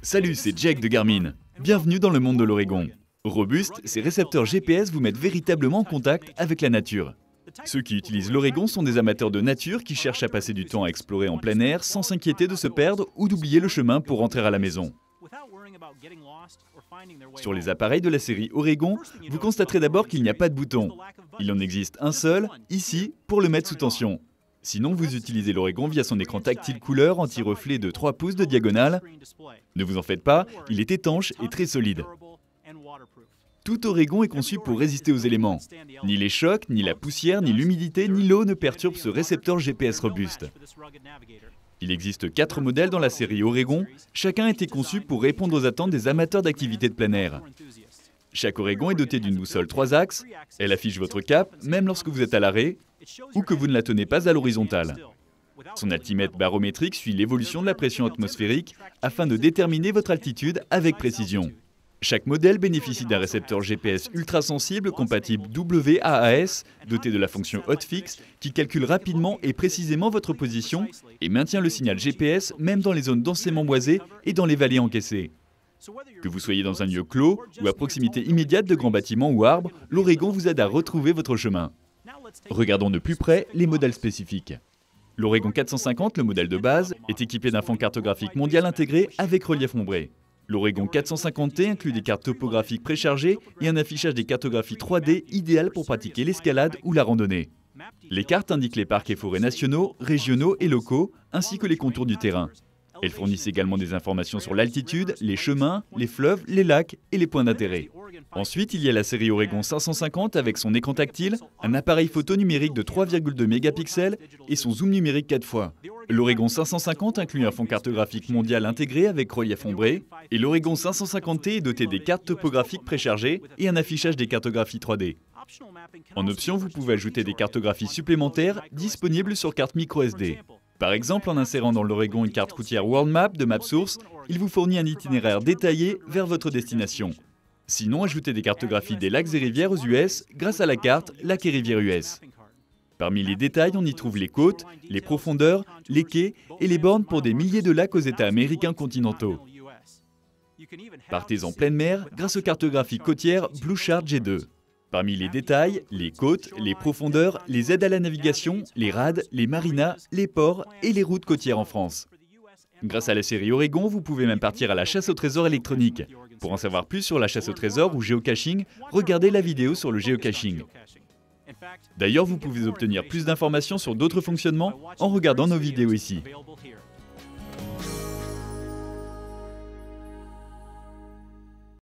Salut, c'est Jake de Garmin. Bienvenue dans le monde de l'Oregon. Robustes, ces récepteurs GPS vous mettent véritablement en contact avec la nature. Ceux qui utilisent l'Oregon sont des amateurs de nature qui cherchent à passer du temps à explorer en plein air sans s'inquiéter de se perdre ou d'oublier le chemin pour rentrer à la maison. Sur les appareils de la série Oregon, vous constaterez d'abord qu'il n'y a pas de bouton. Il en existe un seul, ici, pour le mettre sous tension. Sinon, vous utilisez l'Oregon via son écran tactile couleur anti-reflet de 3 pouces de diagonale. Ne vous en faites pas, il est étanche et très solide. Tout Oregon est conçu pour résister aux éléments. Ni les chocs, ni la poussière, ni l'humidité, ni l'eau ne perturbent ce récepteur GPS robuste. Il existe 4 modèles dans la série Oregon. Chacun a été conçu pour répondre aux attentes des amateurs d'activités de plein air. Chaque Oregon est doté d'une boussole 3 axes. Elle affiche votre cap, même lorsque vous êtes à l'arrêt, ou que vous ne la tenez pas à l'horizontale. Son altimètre barométrique suit l'évolution de la pression atmosphérique afin de déterminer votre altitude avec précision. Chaque modèle bénéficie d'un récepteur GPS ultra-sensible compatible WAAS, doté de la fonction Hotfix, qui calcule rapidement et précisément votre position et maintient le signal GPS même dans les zones densément boisées et dans les vallées encaissées. Que vous soyez dans un lieu clos ou à proximité immédiate de grands bâtiments ou arbres, l'Oregon vous aide à retrouver votre chemin. Regardons de plus près les modèles spécifiques. L'Oregon 450, le modèle de base, est équipé d'un fond cartographique mondial intégré avec relief ombré. L'Oregon 450T inclut des cartes topographiques préchargées et un affichage des cartographies 3D idéales pour pratiquer l'escalade ou la randonnée. Les cartes indiquent les parcs et forêts nationaux, régionaux et locaux, ainsi que les contours du terrain. Elles fournissent également des informations sur l'altitude, les chemins, les fleuves, les lacs et les points d'intérêt. Ensuite, il y a la série Oregon 550 avec son écran tactile, un appareil photo numérique de 3,2 mégapixels et son zoom numérique 4 fois. L'Oregon 550 inclut un fond cartographique mondial intégré avec relief ombré, et l'Oregon 550T est doté des cartes topographiques préchargées et un affichage des cartographies 3D. En option, vous pouvez ajouter des cartographies supplémentaires disponibles sur carte microSD. Par exemple, en insérant dans l'Oregon une carte routière World Map de MapSource, il vous fournit un itinéraire détaillé vers votre destination. Sinon, ajoutez des cartographies des lacs et rivières aux US grâce à la carte Lacs et rivières US. Parmi les détails, on y trouve les côtes, les profondeurs, les quais et les bornes pour des milliers de lacs aux États américains continentaux. Partez en pleine mer grâce aux cartographies côtières Blue Chart G2. Parmi les détails, les côtes, les profondeurs, les aides à la navigation, les rades, les marinas, les ports et les routes côtières en France. Grâce à la série Oregon, vous pouvez même partir à la chasse au trésor électronique. Pour en savoir plus sur la chasse au trésor ou géocaching, regardez la vidéo sur le géocaching. D'ailleurs, vous pouvez obtenir plus d'informations sur d'autres fonctionnements en regardant nos vidéos ici.